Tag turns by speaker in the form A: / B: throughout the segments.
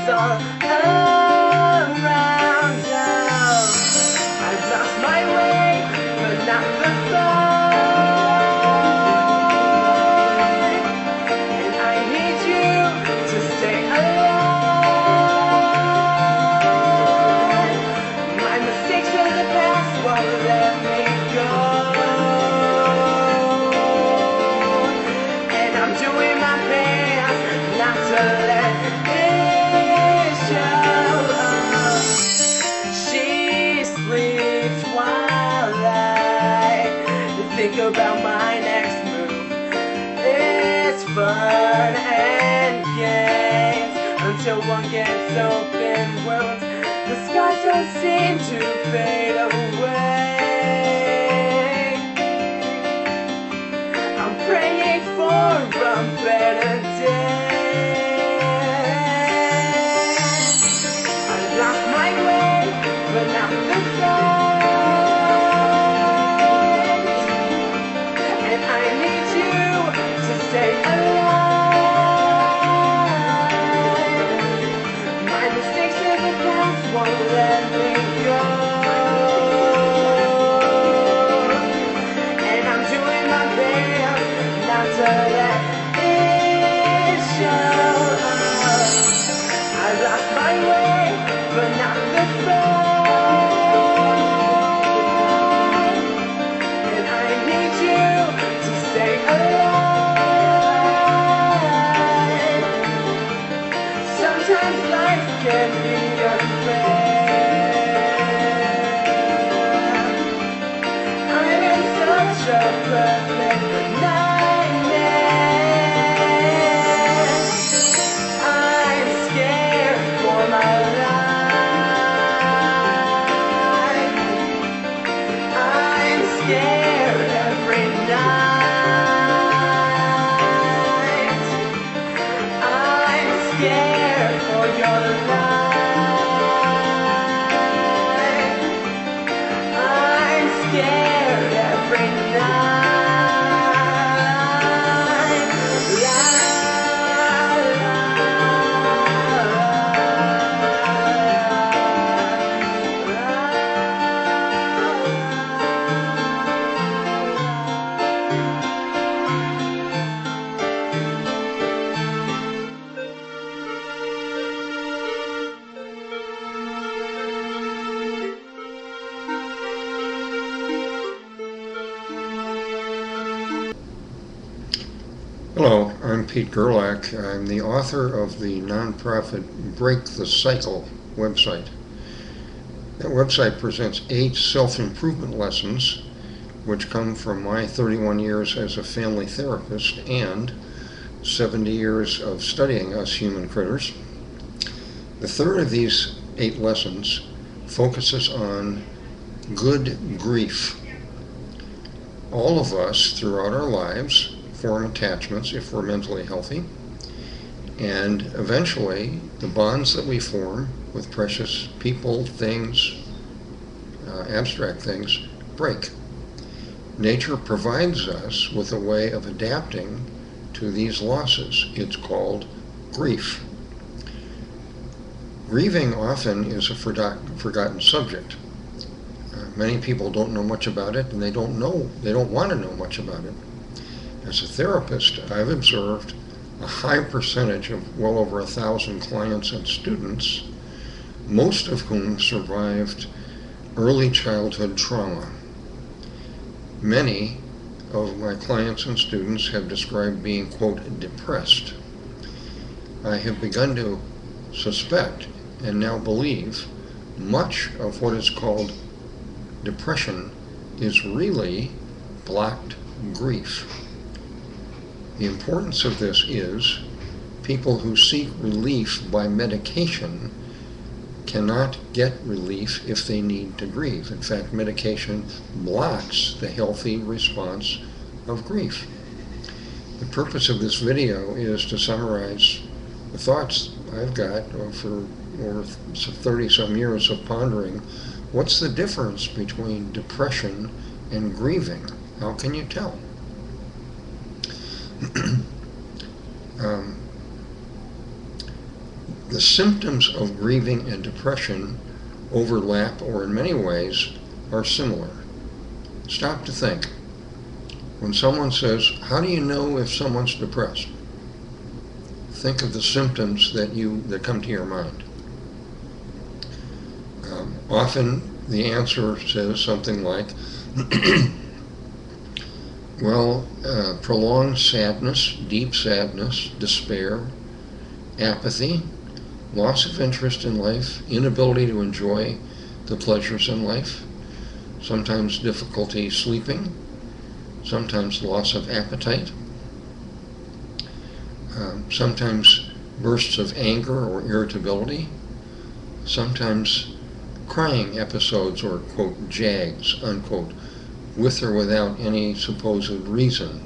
A: chaos all around us. I've lost my way, but not the fight. And I need you to stay alive. My mistakes of the past won't let me go. And I'm doing my best not to let it show. She sleeps while I think about my next move. It's fun and games until one gets open wounds. The scars don't seem to fade away. I'm praying for a better day. I lost my way, but not the fight. And I need you to stay alive. My mistakes in the past won't let me go. And I'm doing my best not to let it show. I lost my way, but not the fight. And I need you to stay alive. Sometimes life can be unfair. I'm in such a perfect nightmare. I'm scared for my life. I'm scared every night. I'm scared for your life. I'm scared every night. La, la,
B: Hello, I'm Pete Gerlach. I'm the author of the nonprofit Break the Cycle website. That website presents 8 self-improvement lessons which come from my 31 years as a family therapist and 70 years of studying us human critters. The third of these 8 lessons focuses on good grief. All of us throughout our lives form attachments if we're mentally healthy, and eventually the bonds that we form with precious people, things, abstract things, break. Nature provides us with a way of adapting to these losses. It's called grief. Grieving often is a forgotten subject. Many people don't know much about it, and they don't want to know much about it. As a therapist, I've observed a high percentage of well over 1,000 clients and students, most of whom survived early childhood trauma. Many of my clients and students have described being, quote, depressed. I have begun to suspect and now believe much of what is called depression is really blocked grief. The importance of this is people who seek relief by medication cannot get relief if they need to grieve. In fact, medication blocks the healthy response of grief. The purpose of this video is to summarize the thoughts I've got for over 30-some years of pondering what's the difference between depression and grieving. How can you tell? The symptoms of grieving and depression overlap, or in many ways are similar. Stop to think. When someone says, "How do you know if someone's depressed?" Think of the symptoms that come to your mind. Often the answer says something like, prolonged sadness, deep sadness, despair, apathy, loss of interest in life, inability to enjoy the pleasures in life, sometimes difficulty sleeping, sometimes loss of appetite, sometimes bursts of anger or irritability, sometimes crying episodes or, quote, jags, unquote, with or without any supposed reason.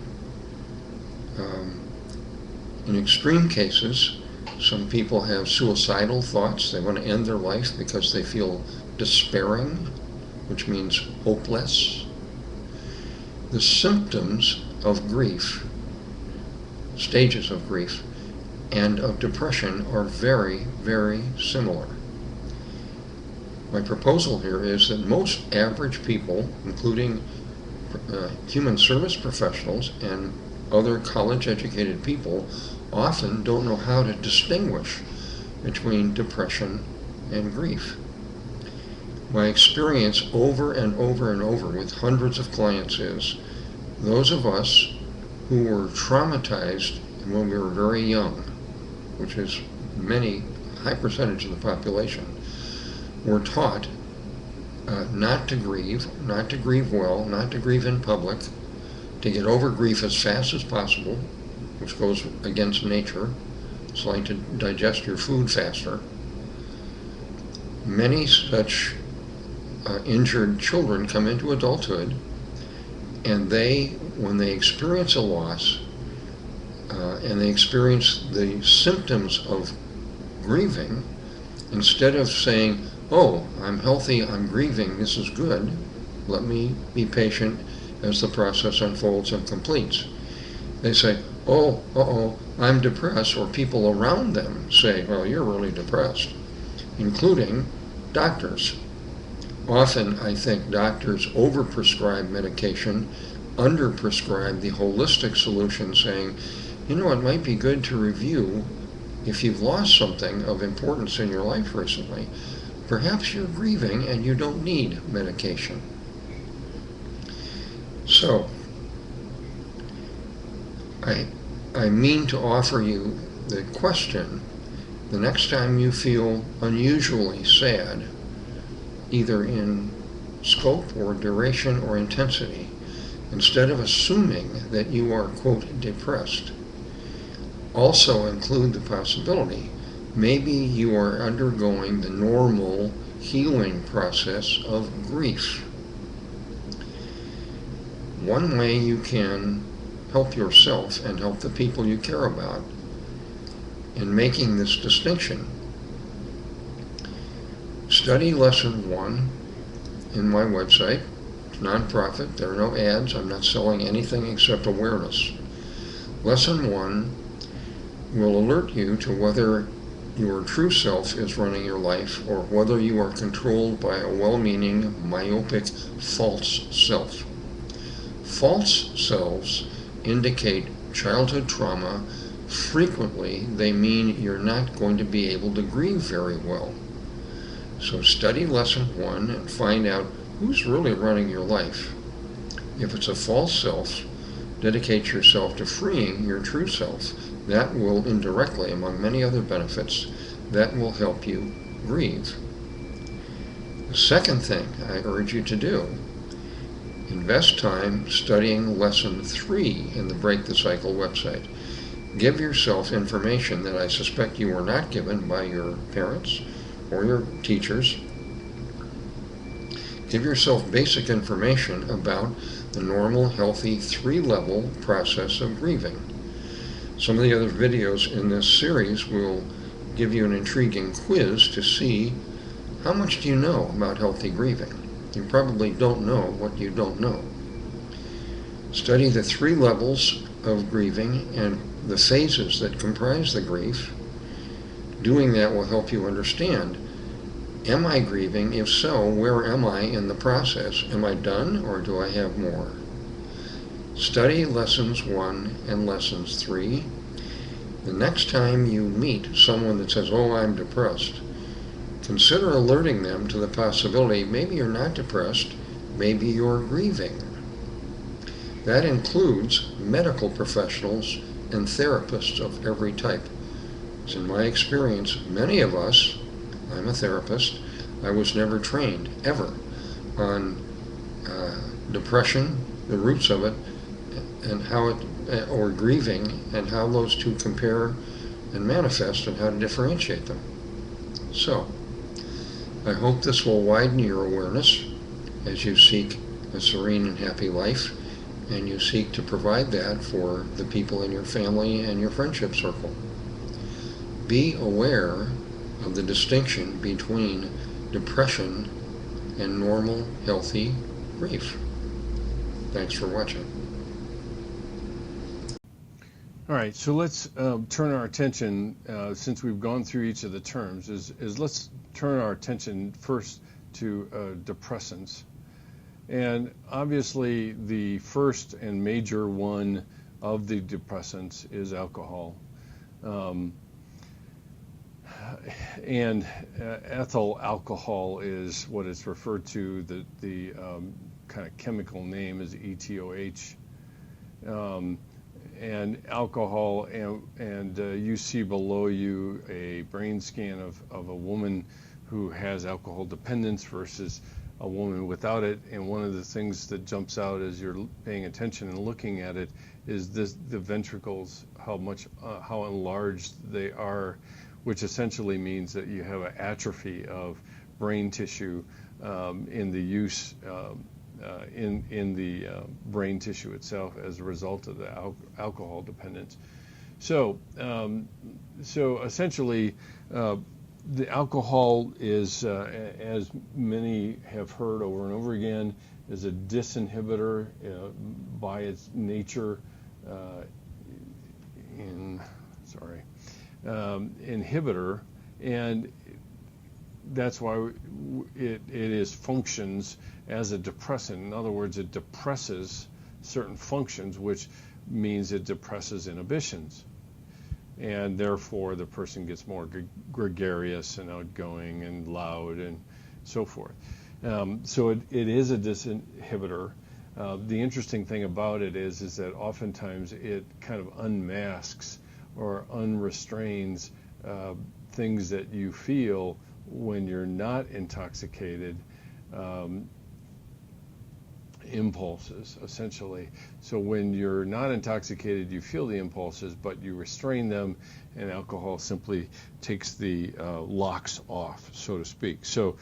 B: In extreme cases, some people have suicidal thoughts. They want to end their life because they feel despairing, which means hopeless. The symptoms of grief, stages of grief, and of depression are very, very similar. My proposal here is that most average people, including human service professionals and other college-educated people, often don't know how to distinguish between depression and grief. My experience over and over and over with hundreds of clients is those of us who were traumatized when we were very young, which is high percentage of the population, were taught not to grieve well, not to grieve in public, to get over grief as fast as possible, which goes against nature. It's like to digest your food faster. Many such injured children come into adulthood, and when they experience a loss, and they experience the symptoms of grieving, instead of saying, "Oh, I'm healthy, I'm grieving, this is good, let me be patient as the process unfolds and completes," they say, "Oh, I'm depressed," or people around them say, "Well, you're really depressed," including doctors. Often, I think doctors overprescribe medication, underprescribe the holistic solution, saying, "You know, it might be good to review if you've lost something of importance in your life recently. Perhaps you're grieving and you don't need medication." So, I mean to offer you the question, the next time you feel unusually sad, either in scope or duration or intensity, instead of assuming that you are, quote, depressed, also include the possibility maybe you are undergoing the normal healing process of grief. One way you can help yourself and help the people you care about in making this distinction, study lesson 1 in my website. It's nonprofit, there are no ads, I'm not selling anything except awareness. Lesson 1 will alert you to whether your true self is running your life or whether you are controlled by a well-meaning, myopic, false self. False selves indicate childhood trauma. Frequently, they mean you're not going to be able to grieve very well. So study lesson 1 and find out who's really running your life. If it's a false self, dedicate yourself to freeing your true self. That will indirectly, among many other benefits, that will help you grieve. The second thing I urge you to do, invest time studying lesson 3 in the Break the Cycle website. Give yourself information that I suspect you were not given by your parents or your teachers. Give yourself basic information about the normal, healthy, 3-level process of grieving. Some of the other videos in this series will give you an intriguing quiz to see how much do you know about healthy grieving. You probably don't know what you don't know. Study the 3 levels of grieving and the phases that comprise the grief. Doing that will help you understand, am I grieving? If so, where am I in the process? Am I done or do I have more? Study lessons 1 and lessons 3. The next time you meet someone that says, oh, I'm depressed, consider alerting them to the possibility maybe you're not depressed, maybe you're grieving. That includes medical professionals and therapists of every type. As in my experience, many of us, I'm a therapist, I was never trained, ever, on depression, the roots of it, and how it, or grieving, and how those two compare and manifest, and how to differentiate them. So, I hope this will widen your awareness as you seek a serene and happy life, and you seek to provide that for the people in your family and your friendship circle. Be aware of the distinction between depression and normal, healthy grief. Thanks for watching.
C: All right, so let's turn our attention, since we've gone through each of the terms, let's turn our attention first to depressants. And obviously the first and major one of the depressants is alcohol. And ethyl alcohol is what it's referred to. The kind of chemical name is ETOH. And alcohol, and you see below you a brain scan of a woman who has alcohol dependence versus a woman without it. And one of the things that jumps out as you're paying attention and looking at it is the ventricles, how enlarged they are, which essentially means that you have an atrophy of brain tissue in the use in the brain tissue itself as a result of the alcohol dependence. So essentially, the alcohol is, as many have heard over and over again, is a disinhibitor by its nature. Inhibitor, and that's why it is functions as a depressant. In other words, it depresses certain functions, which means it depresses inhibitions, and therefore the person gets more gregarious and outgoing and loud and so forth. So it is a disinhibitor. The interesting thing about it is that oftentimes it kind of unmasks or unrestrains things that you feel when you're not intoxicated, impulses, essentially. So when you're not intoxicated, you feel the impulses, but you restrain them, and alcohol simply takes the locks off, so to speak. So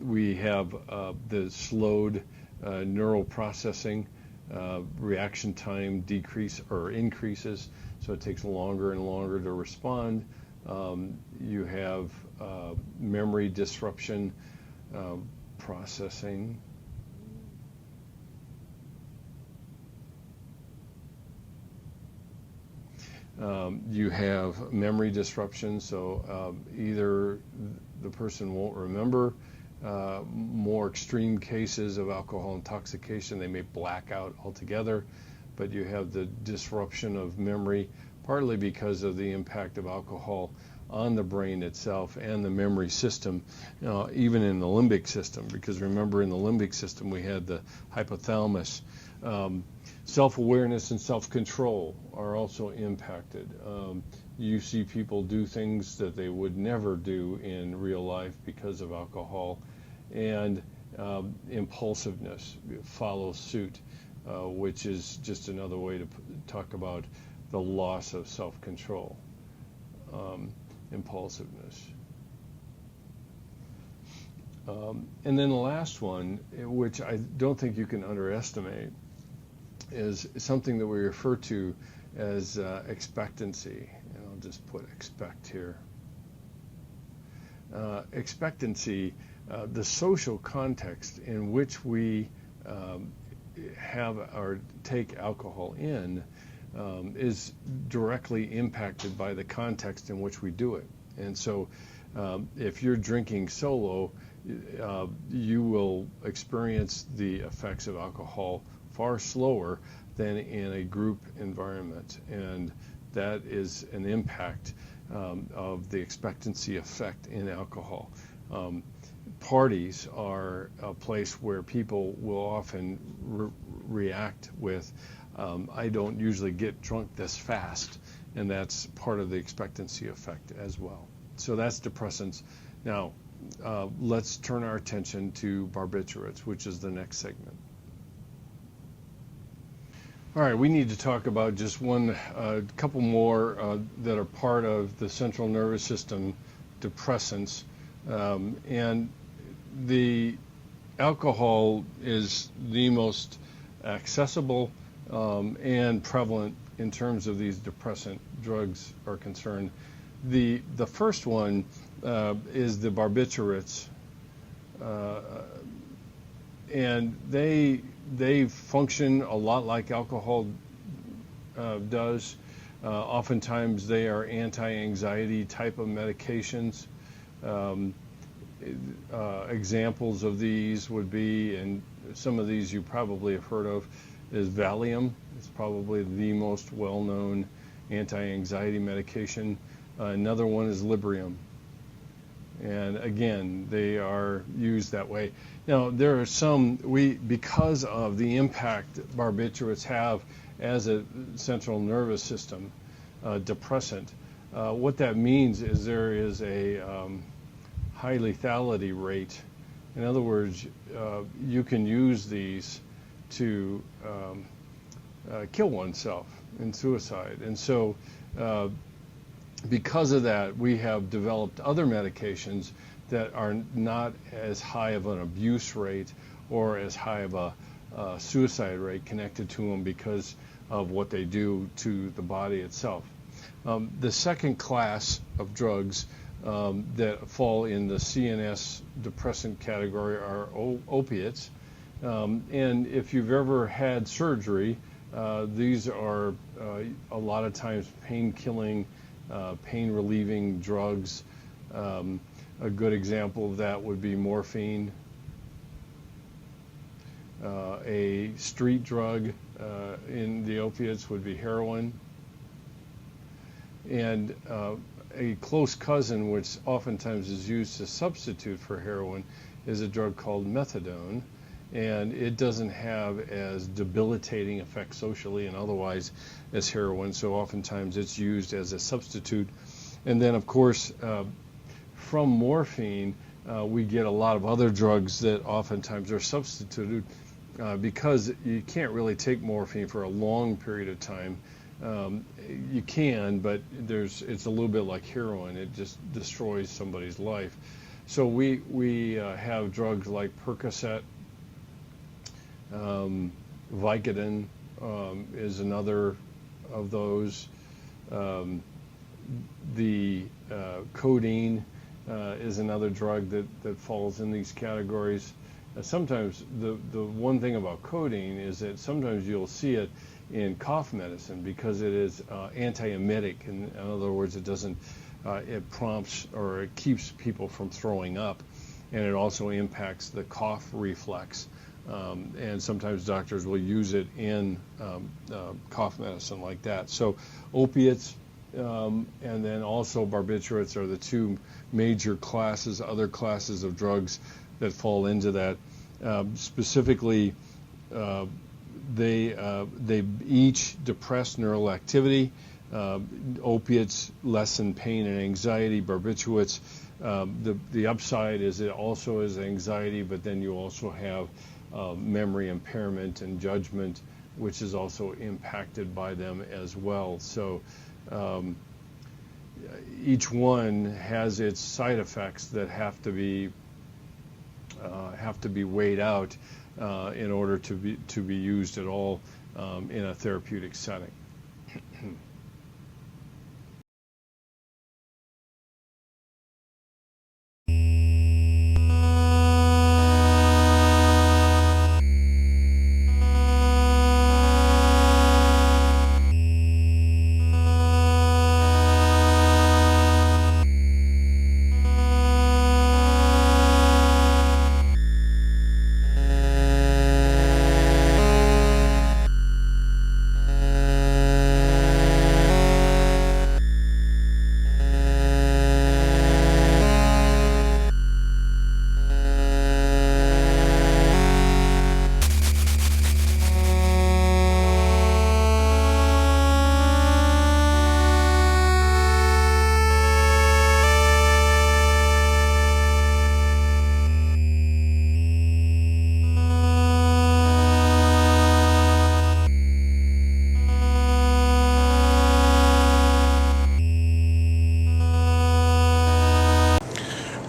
C: we have the slowed neural processing, reaction time increases, so it takes longer and longer to respond. You have memory disruption, processing. You have memory disruption, so either the person won't remember. More extreme cases of alcohol intoxication, they may black out altogether, but you have the disruption of memory, partly because of the impact of alcohol on the brain itself and the memory system, even in the limbic system, because remember, in the limbic system we had the hypothalamus. Self-awareness and self-control are also impacted. You see people do things that they would never do in real life because of alcohol, and impulsiveness follows suit, which is just another way to talk about the loss of self-control, impulsiveness. And then the last one, which I don't think you can underestimate, is something that we refer to as expectancy. And I'll just put expect here. Expectancy, the social context in which we have or take alcohol in, is directly impacted by the context in which we do it. And so if you're drinking solo, you will experience the effects of alcohol far slower than in a group environment. And that is an impact of the expectancy effect in alcohol. Parties are a place where people will often react with, I don't usually get drunk this fast, and that's part of the expectancy effect as well. So that's depressants. Now, let's turn our attention to barbiturates, which is the next segment. All right, we need to talk about just couple more that are part of the central nervous system depressants. And the alcohol is the most accessible and prevalent in terms of these depressant drugs are concerned. The first one is the barbiturates, and they function a lot like alcohol does. Oftentimes they are anti-anxiety type of medications. Examples of these would be, and some of these you probably have heard of, is Valium. It's probably the most well-known anti-anxiety medication. Another one is Librium. And again, they are used that way. Now, there are some, because of the impact barbiturates have as a central nervous system depressant, what that means is there is a high lethality rate. In other words, you can use these to kill oneself in suicide. And so because of that, we have developed other medications that are not as high of an abuse rate or as high of a suicide rate connected to them because of what they do to the body itself. The second class of drugs that fall in the CNS depressant category are opiates. And if you've ever had surgery, these are a lot of times pain-killing, pain-relieving drugs. A good example of that would be morphine. A street drug in the opiates would be heroin. And a close cousin, which oftentimes is used to substitute for heroin, is a drug called methadone. And it doesn't have as debilitating effects socially and otherwise as heroin, so oftentimes it's used as a substitute. And then, of course, from morphine, we get a lot of other drugs that oftentimes are substituted because you can't really take morphine for a long period of time. You can, but it's a little bit like heroin. It just destroys somebody's life. So we have drugs like Percocet. Vicodin is another of those. The codeine is another drug that falls in these categories. Sometimes the one thing about codeine is that sometimes you'll see it in cough medicine because it is antiemetic. In other words, it prompts or it keeps people from throwing up, and it also impacts the cough reflex. And sometimes doctors will use it in cough medicine like that. So opiates and then also barbiturates are the two major other classes of drugs that fall into that. Specifically, they each depress neural activity. Opiates lessen pain and anxiety. Barbiturates, the upside is it also is anxiety, but then you also have memory impairment and judgment, which is also impacted by them as well. So each one has its side effects that have to be weighed out in order to be used at all in a therapeutic setting.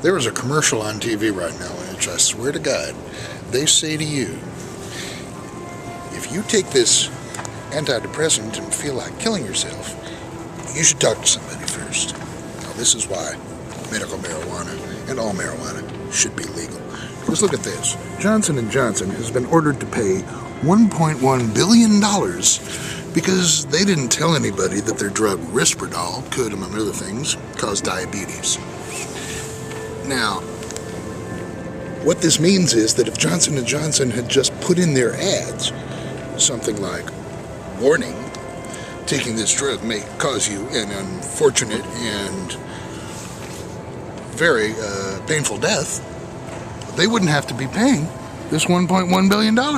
D: There is a commercial on TV right now in which I swear to God, they say to you, if you take this antidepressant and feel like killing yourself, you should talk to somebody first. Now, this is why medical marijuana and all marijuana should be legal. Because look at this. Johnson & Johnson has been ordered to pay $1.1 billion because they didn't tell anybody that their drug Risperdal could, among other things, cause diabetes. Now, what this means is that if Johnson & Johnson had just put in their ads something like, warning, taking this drug may cause you an unfortunate and very painful death, they wouldn't have to be paying this $1.1 billion. And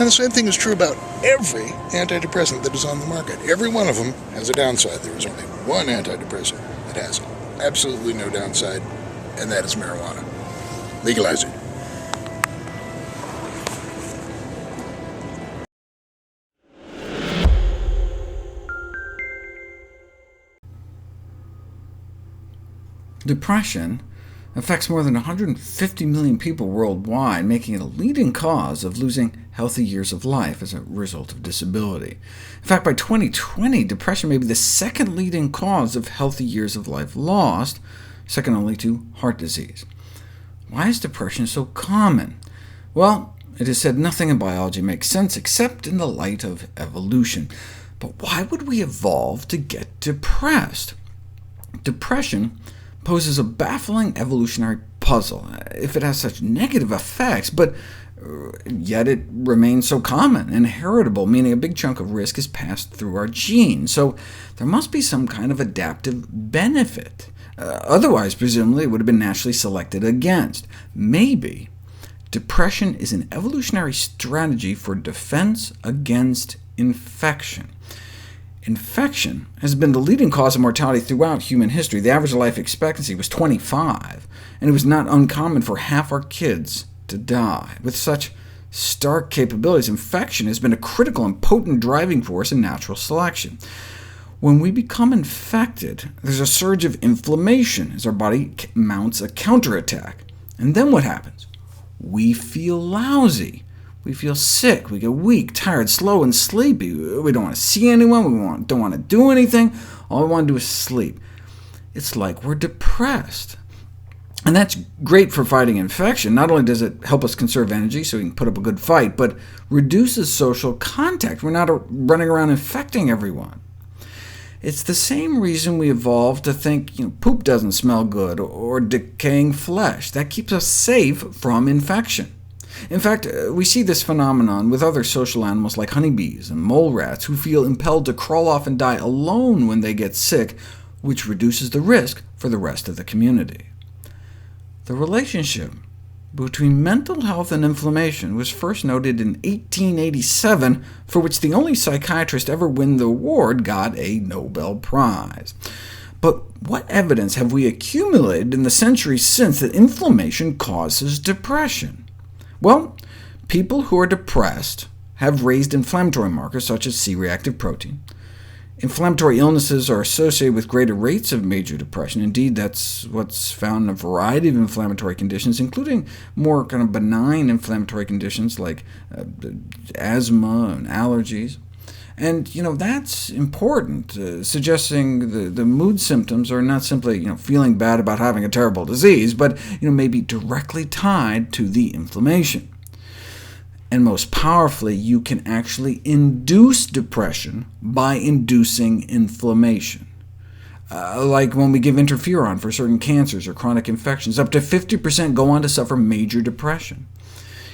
D: the same thing is true about every antidepressant that is on the market. Every one of them has a downside. There is only one antidepressant that has absolutely no downside, and that is marijuana. Legalize it.
E: Depression affects more than 150 million people worldwide, making it a leading cause of losing healthy years of life as a result of disability. In fact, by 2020, depression may be the second leading cause of healthy years of life lost, second only to heart disease. Why is depression so common? Well, it is said nothing in biology makes sense except in the light of evolution. But why would we evolve to get depressed? Depression poses a baffling evolutionary puzzle, if it has such negative effects, but yet it remains so common and heritable, meaning a big chunk of risk is passed through our genes. So there must be some kind of adaptive benefit. Otherwise, presumably, it would have been naturally selected against. Maybe depression is an evolutionary strategy for defense against infection. Infection has been the leading cause of mortality throughout human history. The average life expectancy was 25, and it was not uncommon for half our kids to die. With such stark capabilities, infection has been a critical and potent driving force in natural selection. When we become infected, there's a surge of inflammation as our body mounts a counterattack. And then what happens? We feel lousy. We feel sick, we get weak, tired, slow, and sleepy. We don't want to see anyone, we don't want to do anything. All we want to do is sleep. It's like we're depressed. And that's great for fighting infection. Not only does it help us conserve energy so we can put up a good fight, but reduces social contact. We're not running around infecting everyone. It's the same reason we evolved to think poop doesn't smell good, or decaying flesh. That keeps us safe from infection. In fact, we see this phenomenon with other social animals like honeybees and mole rats, who feel impelled to crawl off and die alone when they get sick, which reduces the risk for the rest of the community. The relationship between mental health and inflammation was first noted in 1887, for which the only psychiatrist ever win the award got a Nobel Prize. But what evidence have we accumulated in the centuries since that inflammation causes depression? Well, people who are depressed have raised inflammatory markers such as C-reactive protein. Inflammatory illnesses are associated with greater rates of major depression. Indeed, that's what's found in a variety of inflammatory conditions, including more kind of benign inflammatory conditions like asthma and allergies. And that's important, suggesting the mood symptoms are not simply feeling bad about having a terrible disease, but may be directly tied to the inflammation. And most powerfully, you can actually induce depression by inducing inflammation. Like when we give interferon for certain cancers or chronic infections, up to 50% go on to suffer major depression.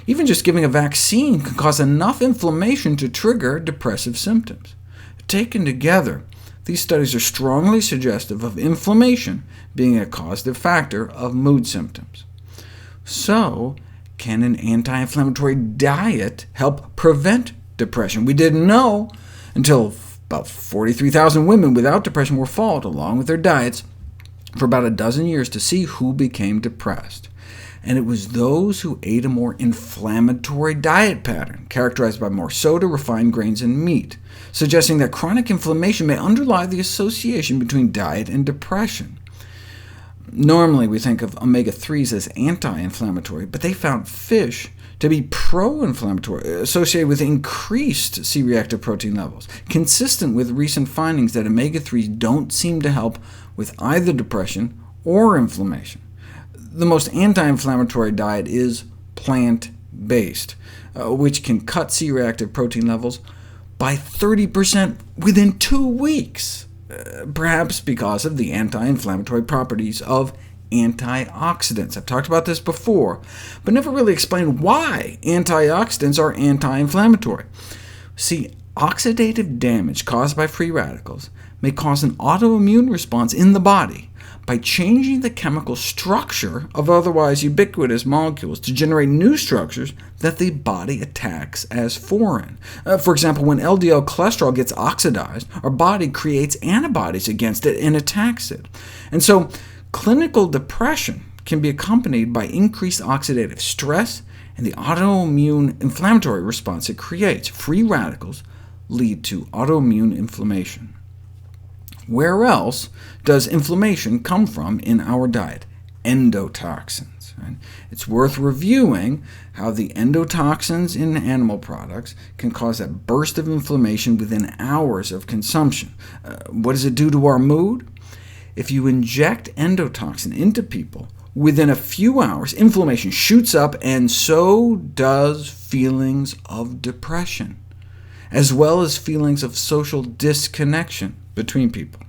E: Even just giving a vaccine can cause enough inflammation to trigger depressive symptoms. Taken together, these studies are strongly suggestive of inflammation being a causative factor of mood symptoms. So, can an anti-inflammatory diet help prevent depression? We didn't know until about 43,000 women without depression were followed, along with their diets, for about a dozen years to see who became depressed. And it was those who ate a more inflammatory diet pattern, characterized by more soda, refined grains, and meat, suggesting that chronic inflammation may underlie the association between diet and depression. Normally we think of omega-3s as anti-inflammatory, but they found fish to be pro-inflammatory, associated with increased C-reactive protein levels, consistent with recent findings that omega-3s don't seem to help with either depression or inflammation. The most anti-inflammatory diet is plant-based, which can cut C-reactive protein levels by 30% within 2 weeks, perhaps because of the anti-inflammatory properties of antioxidants. I've talked about this before, but never really explained why antioxidants are anti-inflammatory. See, oxidative damage caused by free radicals may cause an autoimmune response in the body by changing the chemical structure of otherwise ubiquitous molecules to generate new structures that the body attacks as foreign. For example, when LDL cholesterol gets oxidized, our body creates antibodies against it and attacks it. And so clinical depression can be accompanied by increased oxidative stress and the autoimmune inflammatory response it creates. Free radicals lead to autoimmune inflammation. Where else does inflammation come from in our diet? Endotoxins. Right? It's worth reviewing how the endotoxins in animal products can cause a burst of inflammation within hours of consumption. What does it do to our mood? If you inject endotoxin into people, within a few hours, inflammation shoots up, and so does feelings of depression, as well as feelings of social disconnection between people.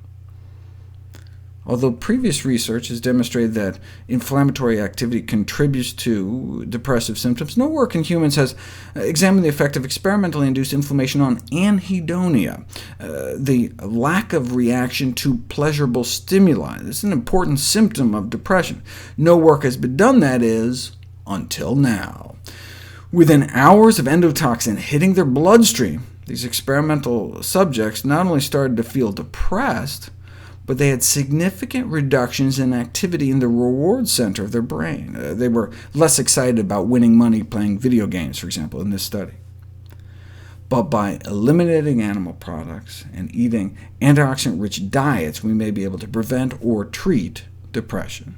E: Although previous research has demonstrated that inflammatory activity contributes to depressive symptoms, no work in humans has examined the effect of experimentally induced inflammation on anhedonia, the lack of reaction to pleasurable stimuli. This is an important symptom of depression. No work has been done, that is, until now. Within hours of endotoxin hitting their bloodstream, these experimental subjects not only started to feel depressed, but they had significant reductions in activity in the reward center of their brain. They were less excited about winning money playing video games, for example, in this study. But by eliminating animal products and eating antioxidant-rich diets, we may be able to prevent or treat depression.